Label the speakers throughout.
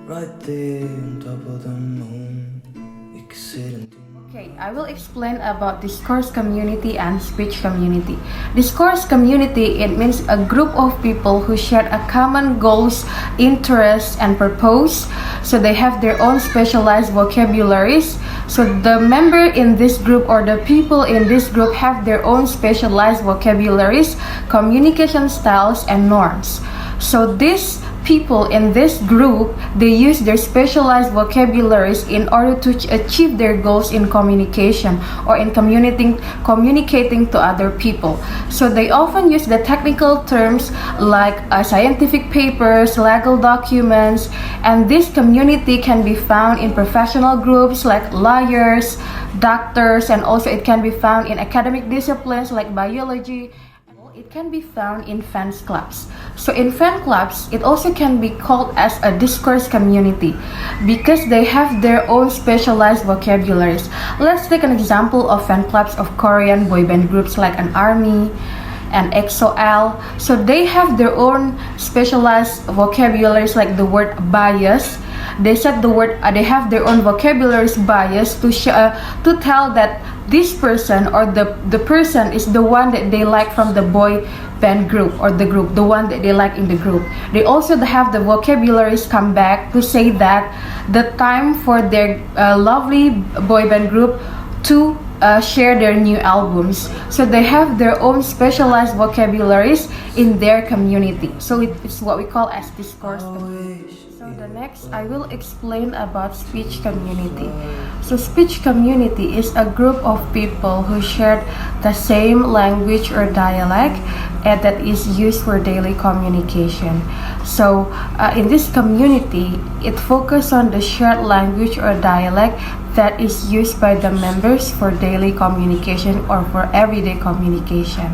Speaker 1: right there on top of the moon. We could sit and do.
Speaker 2: Okay, I will explain about discourse community and speech community. Discourse community, it means a group of people who share a common goals, interests, and purpose. So they have their own specialized vocabularies. So the member in this group or the people in this group have their own specialized vocabularies, communication styles, and norms. So these people in this group, they use their specialized vocabularies in order to achieve their goals in communication or in communicating to other people. So they often use the technical terms like scientific papers, legal documents, and this community can be found in professional groups like lawyers, doctors, and also it can be found in academic disciplines like biology. It can be found in fan clubs. So in fan clubs, it also can be called as a discourse community because they have their own specialized vocabularies. Let's take an example of fan clubs of Korean boy band groups like an ARMY and EXO-L. So they have their own specialized vocabularies like the word bias. They said the word, they have their own vocabularies bias to tell that this person or the person is the one that they like from the boy band group or the group, the one that they like in the group. They also have the vocabularies come back to say that the time for their lovely boy band group to share their new albums. So they have their own specialized vocabularies in their community. So it's what we call as discourse community. So the next, I will explain about speech community. So speech community is a group of people who share the same language or dialect and that is used for daily communication. So in this community, it focuses on the shared language or dialect that is used by the members for daily communication or for everyday communication.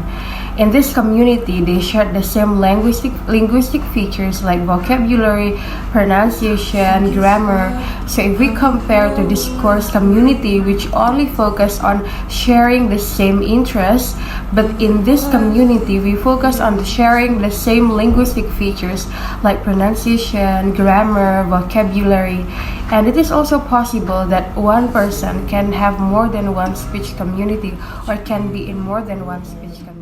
Speaker 2: In this community, they share the same linguistic features like vocabulary, pronunciation, grammar. So if we compare to discourse community, which only focus on sharing the same interests, but in this community, we focus on sharing the same linguistic features like pronunciation, grammar, vocabulary. And it is also possible that one person can have more than one speech community or can be in more than one speech community.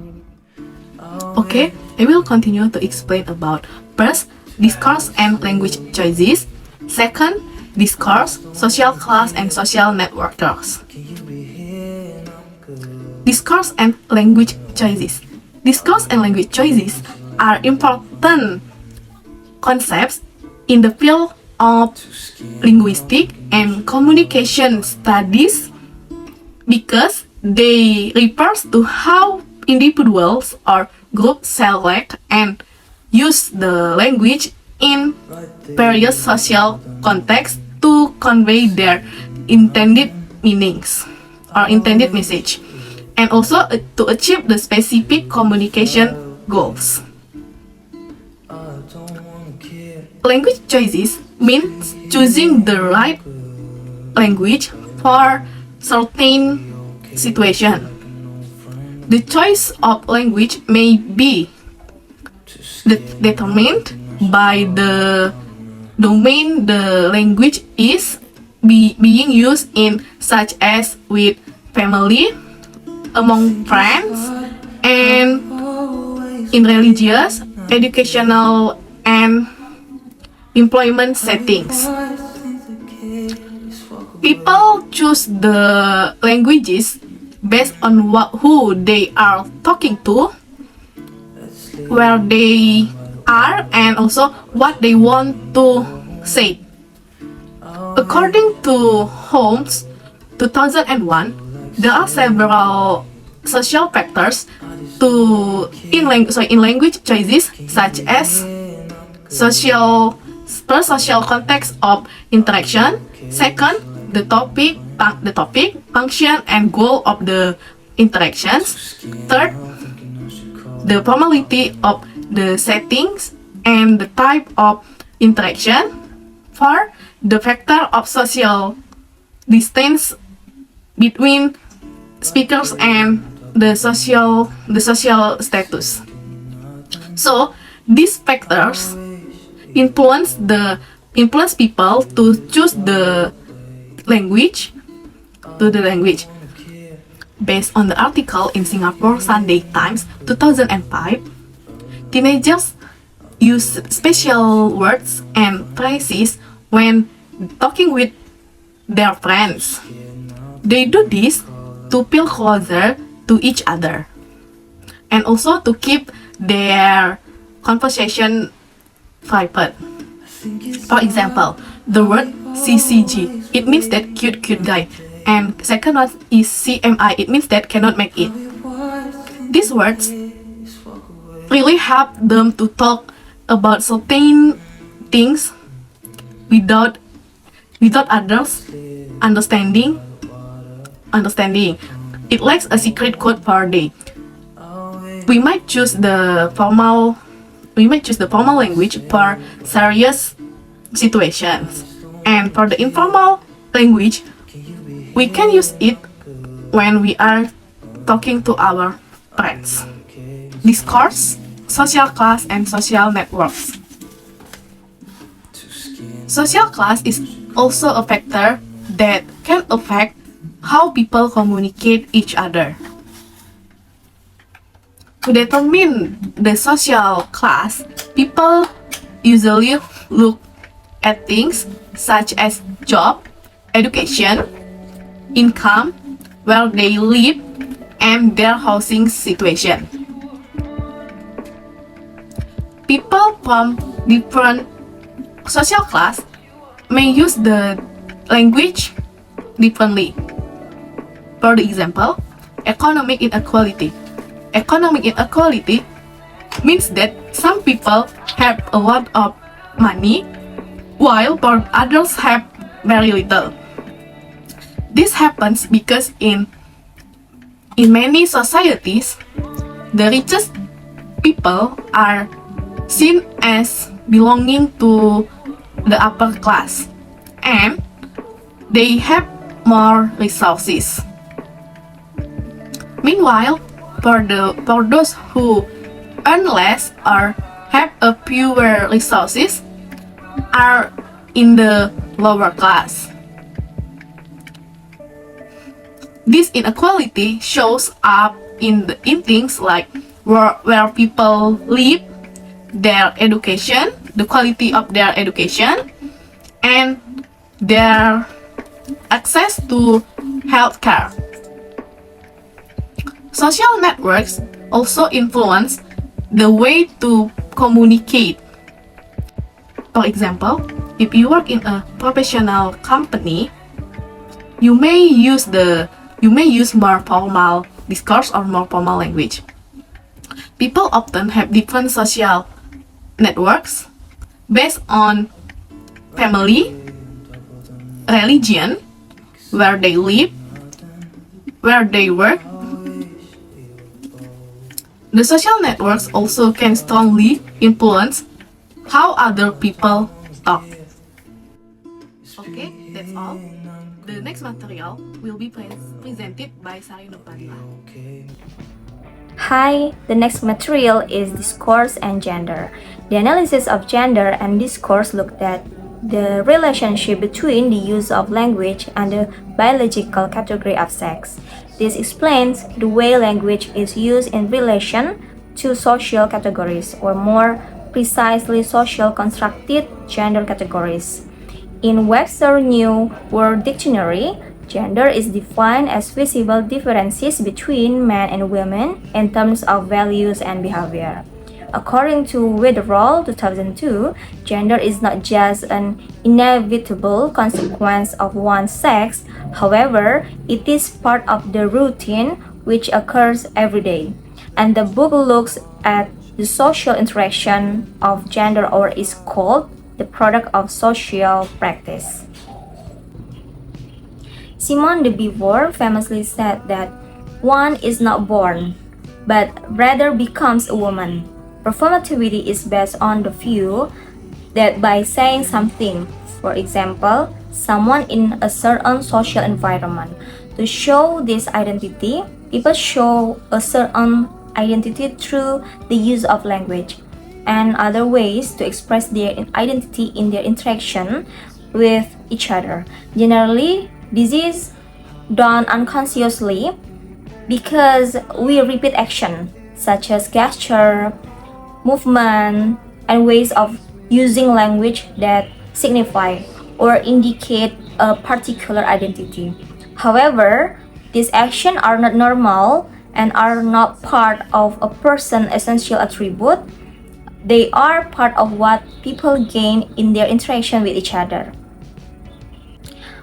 Speaker 3: Okay, I will continue to explain about first, discourse and language choices. Second, discourse, social class and social networkers. Discourse and language choices. Discourse and language choices are important concepts in the field of linguistic and communication studies because they refers to how individuals or groups select and use the language in various social contexts to convey their intended meanings or intended message, and also to achieve the specific communication goals. Language choices means choosing the right language for certain situation. The choice of language may be determined by the domain the language is being used in, such as with family, among friends, and in religious, educational, and employment settings. People choose the languages based on who they are talking to, where they are, and also what they want to say. According to Holmes 2001, there are several social factors in language choices, such as social context of interaction. Second, the topic, function, and goal of the interactions. Third, the formality of the settings and the type of interaction. Fourth, the factor of social distance between speakers and the social status. So these factors influence the influence people to choose the language Based on the article in Singapore Sunday Times 2005, teenagers use special words and phrases when talking with their friends. They do this to feel closer to each other and also to keep their conversation private. For example, the word CCG, it means that cute guy, and second one is CMI, it means that cannot make it. These words really help them to talk about certain things without others understanding. It lacks a secret code for a day. We might choose the formal language for serious situations, and for the informal language, we can use it when we are talking to our friends. Discourse, social class, and social networks. Social class is also a factor that can affect how people communicate each other. To determine the social class, people usually look at things such as job, education, income, where they live, and their housing situation. People from different social class may use the language differently. For example, economic inequality. Economic inequality means that some people have a lot of money while others have very little. This happens because in many societies, the richest people are seen as belonging to the upper class, and they have more resources. Meanwhile, for those who earn less or have a fewer resources are in the lower class. This inequality shows up in things like where people live, their education, the quality of their education, and their access to healthcare. Social networks also influence the way to communicate. For example, if you work in a professional company, you may use more formal discourse or more formal language. People often have different social networks based on family, religion, where they live, where they work. The social networks also can strongly influence how other people talk. Okay, that's all. The next material will be presented by Sari Nurpanila.
Speaker 4: Hi, the next material is Discourse and Gender. The analysis of gender and discourse looked at the relationship between the use of language and the biological category of sex. This explains the way language is used in relation to social categories, or more precisely, social constructed gender categories. In Webster's New World Dictionary, gender is defined as visible differences between men and women in terms of values and behavior. According to Wetherall 2002, gender is not just an inevitable consequence of one's sex, however, it is part of the routine which occurs every day. And the book looks at the social interaction of gender, or is called the product of social practice. Simone de Beauvoir famously said that one is not born, but rather becomes a woman. Performativity is based on the view that by saying something, for example, someone in a certain social environment, to show this identity, people show a certain identity through the use of language. and other ways to express their identity in their interaction with each other. Generally, this is done unconsciously because we repeat action such as gesture, movement, and ways of using language that signify or indicate a particular identity. However, these actions are not normal and are not part of a person's essential attribute. They are part of what people gain in their interaction with each other.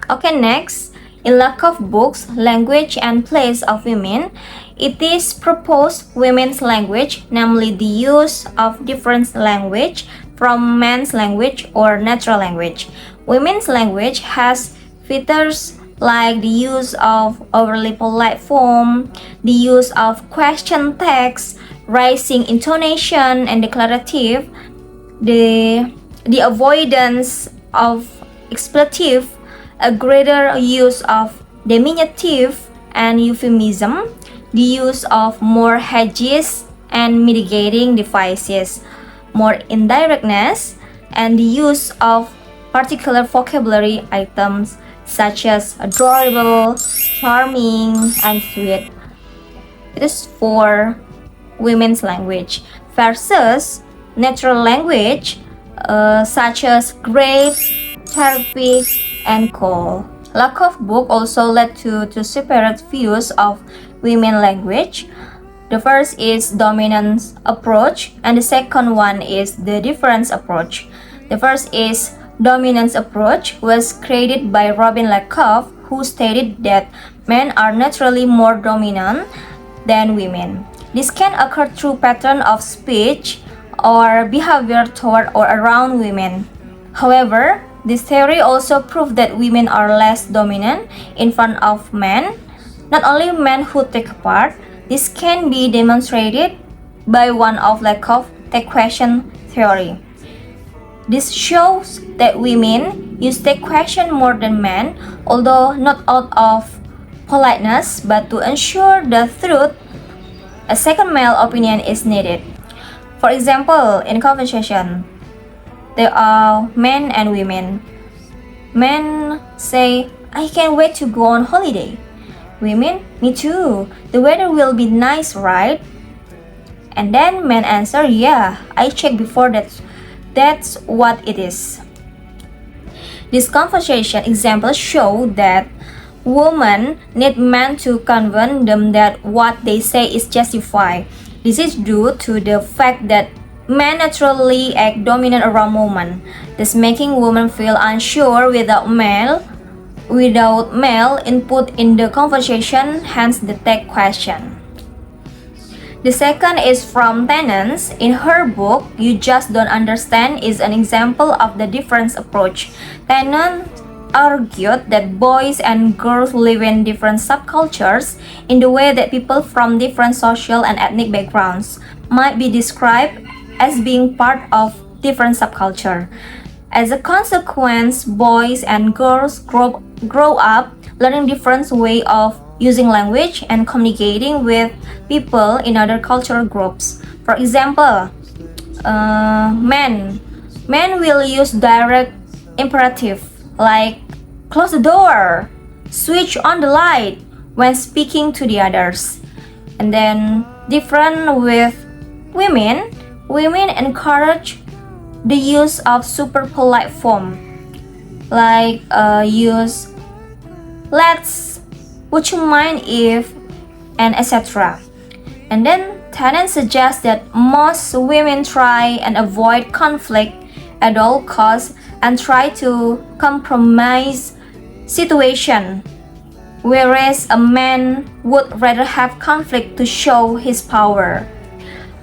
Speaker 4: Okay, next, in lack of books, language, and place of women, it is proposed women's language, namely the use of different language from men's language or natural language. Women's language has features like the use of overly polite form, the use of question text, rising intonation and declarative, the avoidance of expletive, a greater use of diminutive and euphemism, the use of more hedges and mitigating devices, more indirectness, and the use of particular vocabulary items such as adorable, charming, and sweet. It is for women's language versus natural language such as great, terrific, and cool. Lack of book also led to separate views of women language. The first is dominance approach and the second one is the difference approach. The first is dominance approach was created by Robin Lakoff, who stated that men are naturally more dominant than women. This can occur through pattern of speech or behavior toward or around women. However, this theory also proved that women are less dominant in front of men. Not only men who take part, this can be demonstrated by one of Lakoff's take question theory. This shows that women use take question more than men, although not out of politeness, but to ensure the truth. A second male opinion is needed. For example, in conversation, there are men and women. Men say, I can't wait to go on holiday. Women, me too. The weather will be nice, right? And then men answer, yeah, I checked before that's what it is. This conversation examples show that women need men to convince them that what they say is justified. This is due to the fact that men naturally act dominant around women, thus making women feel unsure without male input in the conversation, hence the take question. The second is from Tennant. In her book, You Just Don't Understand is an example of the difference approach. Tennant argued that boys and girls live in different subcultures in the way that people from different social and ethnic backgrounds might be described as being part of different subculture. As a consequence, boys and girls grow up learning different way of using language and communicating with people in other cultural groups. For example, men will use direct imperative like close the door, switch on the light when speaking to the others. And then different with women encourage the use of super polite form like use let's, would you mind if, and etc. And then Tennant suggests that most women try and avoid conflict at all costs and try to compromise situation, whereas a man would rather have conflict to show his power.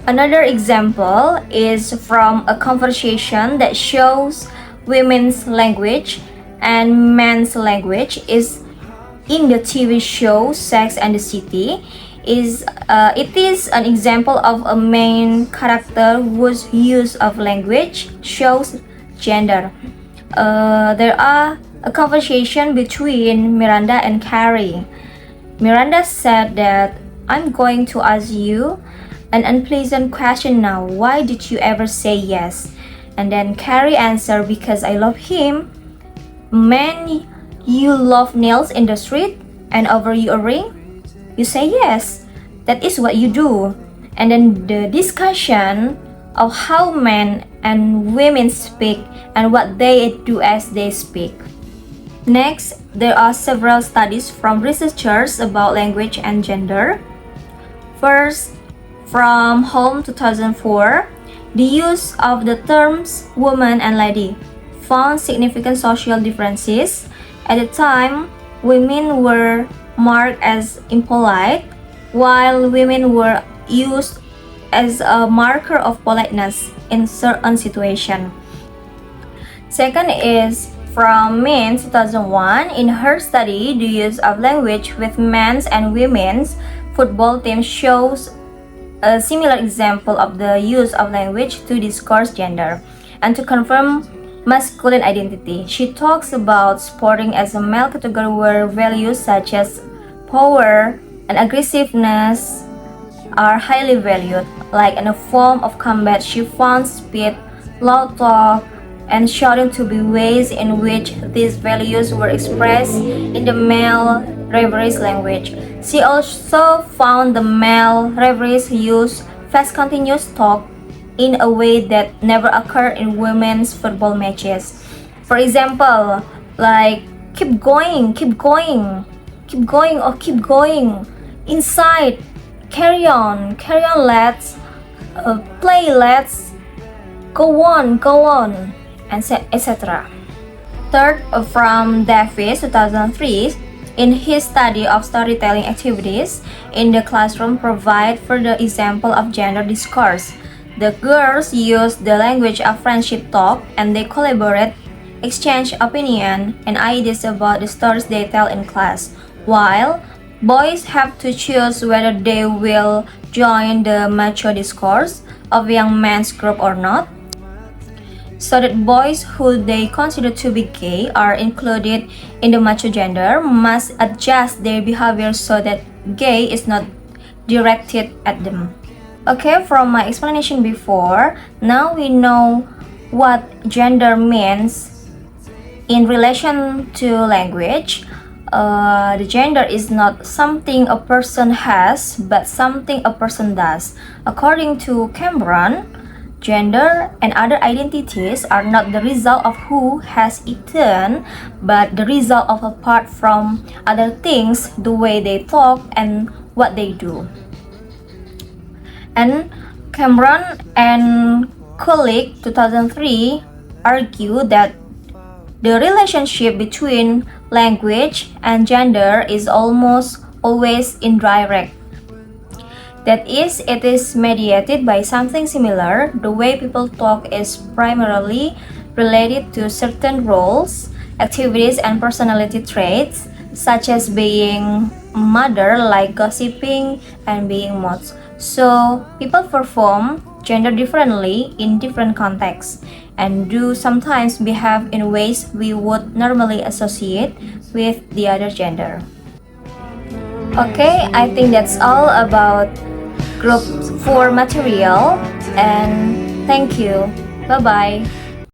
Speaker 4: Another example is from a conversation that shows women's language and men's language is in the TV show Sex and the City. It is an example of a main character whose use of language shows gender. There are a conversation between Miranda and Carrie. Miranda said that I'm going to ask you An unpleasant question now. Why did you ever say yes? And then Carrie answer, because I love him. Man, you love nails in the street and over your ring? You say yes. That is what you do. And then the discussion of how men and women speak and what they do as they speak. Next, there are several studies from researchers about language and gender. First, from Holm 2004, the use of the terms woman and lady found significant social differences. At the time, women were marked as impolite, while women were used as a marker of politeness in certain situations. Second is from Min 2001. In her study, the use of language with men's and women's football teams shows a similar example of the use of language to discourse gender and to confirm masculine identity. She talks about sporting as a male category where values such as power and aggressiveness are highly valued. Like in a form of combat, she found speed, loud talk, and shouting to be ways in which these values were expressed in the male referees language. She also found the male referees use fast continuous talk in a way that never occurred in women's football matches. For example, like keep going, keep going, keep going, or keep going, inside, carry on, let's play, let's go on, and etc. Third, from Davis 2003, in his study of storytelling activities in the classroom, provide further example of gender discourse. The girls use the language of friendship talk and they collaborate, exchange opinion and ideas about the stories they tell in class, while boys have to choose whether they will join the macho discourse of young men's group or not, so that boys who they consider to be gay are included in the macho gender must adjust their behavior so that gay is not directed at them. Okay, from my explanation before, now we know what gender means in relation to language. The gender is not something a person has, but something a person does. According to Cameron, gender and other identities are not the result of who has eaten, but the result of apart from other things, the way they talk and what they do. And Cameron and colleague 2003 argue that the relationship between language and gender is almost always indirect. That is, it is mediated by something similar. The way people talk is primarily related to certain roles, activities, and personality traits, such as being mother, like gossiping, and being mods. So, people perform gender differently in different contexts and do sometimes behave in ways we would normally associate with the other gender. Okay, I think that's all about Group 4 material, and thank you. Bye-bye.